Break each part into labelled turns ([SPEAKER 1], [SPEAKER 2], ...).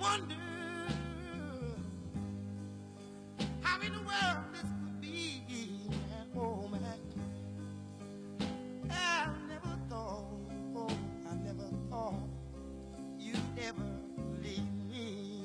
[SPEAKER 1] wonder how in the world this could be. Oh, man. I never thought you'd ever leave me.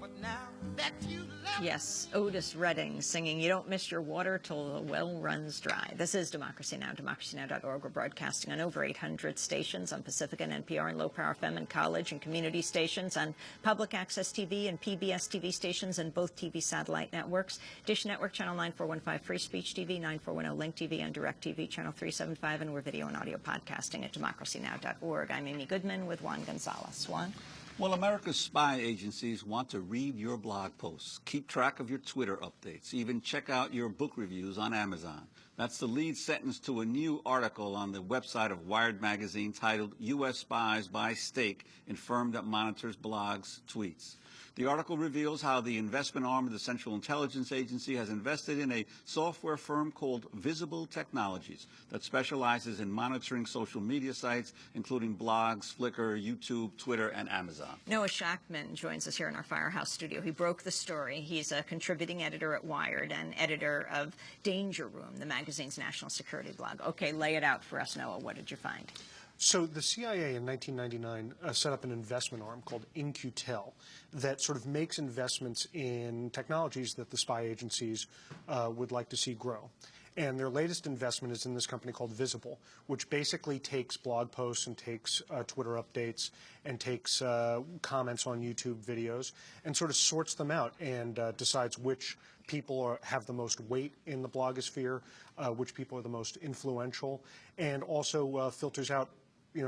[SPEAKER 1] But now that you left
[SPEAKER 2] Yes, Otis Redding singing "You Don't Miss Your Water Till the Well Runs Dry." This is Democracy Now!, democracynow.org. We're broadcasting on over 800 stations on Pacific and NPR and Low Power FM and college and community stations, on public access TV and PBS TV stations and both TV satellite networks. Dish Network, Channel 9415, Free Speech TV, 9410 Link TV, and Direct TV, Channel 375, and we're video and audio podcasting at democracynow.org. I'm Amy Goodman with Juan Gonzalez. Juan?
[SPEAKER 3] Well, America's spy agencies want to read your blog posts, keep track of your Twitter updates, even check out your book reviews on Amazon. That's the lead sentence to a new article on the website of Wired magazine titled "U.S. Spies Buy Stake in Firm That Monitors Blogs, Tweets." The article reveals how the investment arm of the Central Intelligence Agency has invested in a software firm called Visible Technologies that specializes in monitoring social media sites, including blogs, Flickr, YouTube, Twitter, and Amazon.
[SPEAKER 2] Noah Shachtman joins us here in our Firehouse studio. He broke the story. He's a contributing editor at Wired and editor of Danger Room, the magazine's national security blog. Okay, lay it out for us, Noah. What did you find?
[SPEAKER 4] So the CIA in 1999 set up an investment arm called In-Q-Tel that sort of makes investments in technologies that the spy agencies would like to see grow. And their latest investment is in this company called Visible, which basically takes blog posts and takes Twitter updates and takes comments on YouTube videos and sort of sorts them out and decides which people have the most weight in the blogosphere, which people are the most influential, and also filters out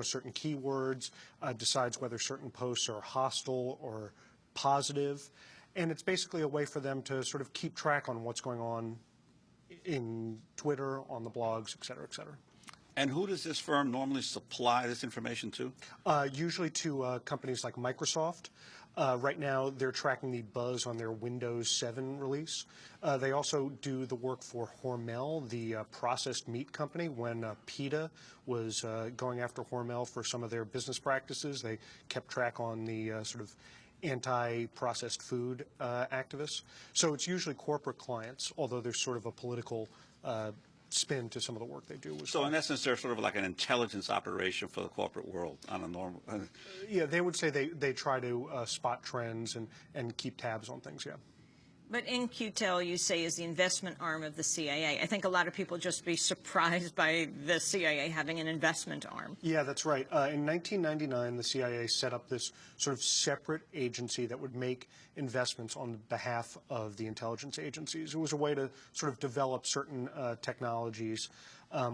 [SPEAKER 4] certain keywords, decides whether certain posts are hostile or positive. And it's basically a way for them to sort of keep track on what's going on in Twitter, on the blogs, et cetera, et cetera.
[SPEAKER 3] And who does this firm normally supply this information to?
[SPEAKER 4] Usually to companies like Microsoft. Right now, they're tracking the buzz on their Windows 7 release. They also do the work for Hormel, the processed meat company. When PETA was going after Hormel for some of their business practices, they kept track on the sort of anti-processed food activists. So it's usually corporate clients, although there's sort of a political spin to some of the work they do.
[SPEAKER 3] So in essence, they're sort of like an intelligence operation for the corporate world on a normal...
[SPEAKER 4] Yeah, they would say they try to spot trends and keep tabs on things, yeah.
[SPEAKER 2] But In-Q-Tel, you say, is the investment arm of the CIA. I think a lot of people just be surprised by the CIA having an investment arm.
[SPEAKER 4] Yeah, that's right. In 1999, the CIA set up this sort of separate agency that would make investments on behalf of the intelligence agencies. It was a way to sort of develop certain technologies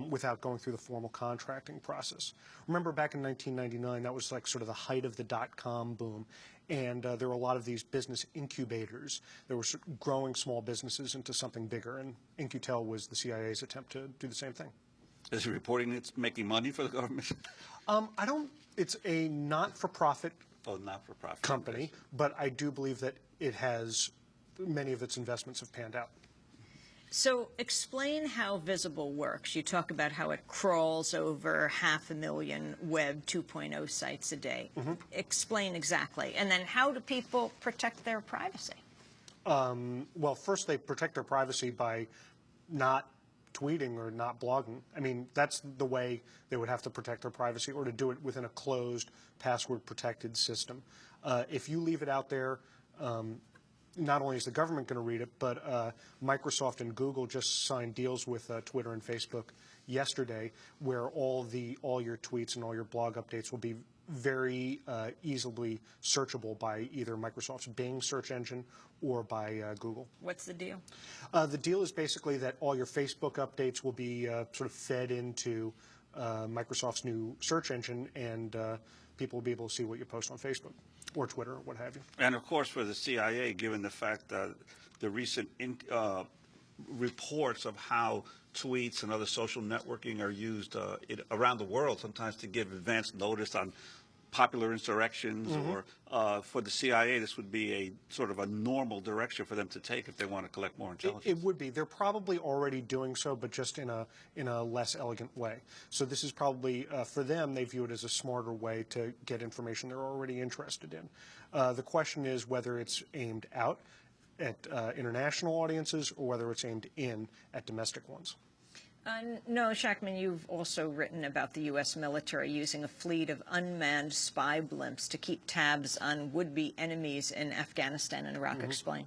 [SPEAKER 4] without going through the formal contracting process. Remember back in 1999, that was like sort of the height of the dot-com boom. And there were a lot of these business incubators that were growing small businesses into something bigger. And In-Q-Tel was the CIA's attempt to do the same thing.
[SPEAKER 3] Is it reporting it's making money for the government?
[SPEAKER 4] It's a not-for-profit
[SPEAKER 3] not-for-profit
[SPEAKER 4] company, but I do believe that it has, many of its investments have panned out.
[SPEAKER 2] So explain how Visible works. You talk about how it crawls over 500,000 Web 2.0 sites a day. Mm-hmm. Explain exactly. And then how do people protect their privacy?
[SPEAKER 4] Well, first they protect their privacy by not tweeting or not blogging. I mean, that's the way they would have to protect their privacy, or to do it within a closed, password-protected system. If you leave it out there, not only is the government going to read it, but Microsoft and Google just signed deals with Twitter and Facebook yesterday, where all your tweets and all your blog updates will be very easily searchable by either Microsoft's Bing search engine or by Google.
[SPEAKER 2] What's the deal?
[SPEAKER 4] The deal is basically that all your Facebook updates will be sort of fed into Microsoft's new search engine, and people will be able to see what you post on Facebook or Twitter or what have you.
[SPEAKER 3] And of course, for the CIA, given the fact that the recent reports of how tweets and other social networking are used around the world, sometimes to give advance notice on popular insurrections, or for the CIA, this would be a sort of a normal direction for them to take if they want to collect more intelligence.
[SPEAKER 4] It would be. They're probably already doing so, but just in a less elegant way. So this is probably, for them, they view it as a smarter way to get information they're already interested in. The question is whether it's aimed out at international audiences or whether it's aimed in at domestic ones.
[SPEAKER 2] No, Shachtman, you've also written about the U.S. military using a fleet of unmanned spy blimps to keep tabs on would-be enemies in Afghanistan and Iraq. Explain.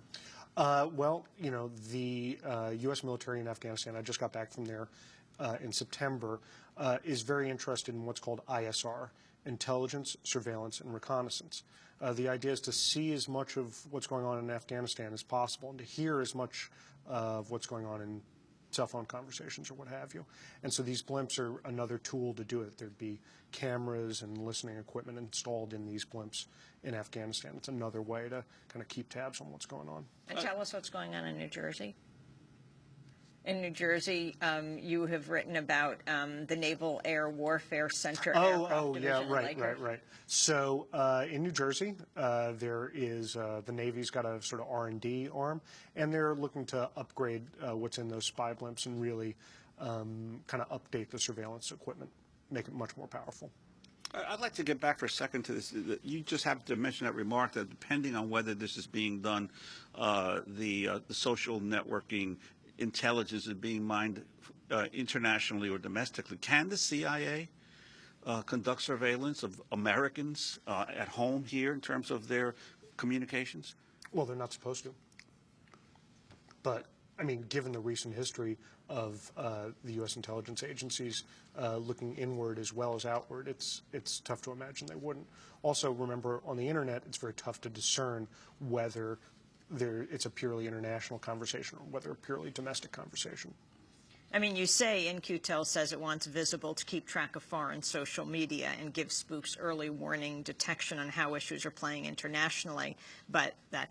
[SPEAKER 4] Well, you know, the U.S. military in Afghanistan, I just got back from there in September, is very interested in what's called ISR, intelligence, surveillance, and reconnaissance. The idea is to see as much of what's going on in Afghanistan as possible and to hear as much of what's going on in cell phone conversations or what have you. And so these blimps are another tool to do it. There'd be cameras and listening equipment installed in these blimps in Afghanistan. It's another way to kind of keep tabs on what's going on.
[SPEAKER 2] And tell us what's going on in New Jersey. In New Jersey, you have written about the Naval Air Warfare Center.
[SPEAKER 4] Oh, yeah, right. So in New Jersey, there is the Navy's got a sort of R&D arm, and they're looking to upgrade what's in those spy blimps and really kind of update the surveillance equipment, make it much more powerful.
[SPEAKER 3] I'd like to get back for a second to this. You just happened to mention that remark that depending on whether this is being done, the social networking intelligence is being mined internationally or domestically. Can the CIA conduct surveillance of Americans at home here in terms of their communications?
[SPEAKER 4] Well, they're not supposed to. But, I mean, given the recent history of the U.S. intelligence agencies looking inward as well as outward, it's tough to imagine they wouldn't. Also, remember, on the Internet, it's very tough to discern whether it's a purely international conversation or whether a purely domestic conversation.
[SPEAKER 2] I mean, you say In-Q-Tel says it wants Visible to keep track of foreign social media and give spooks early warning detection on how issues are playing internationally, but that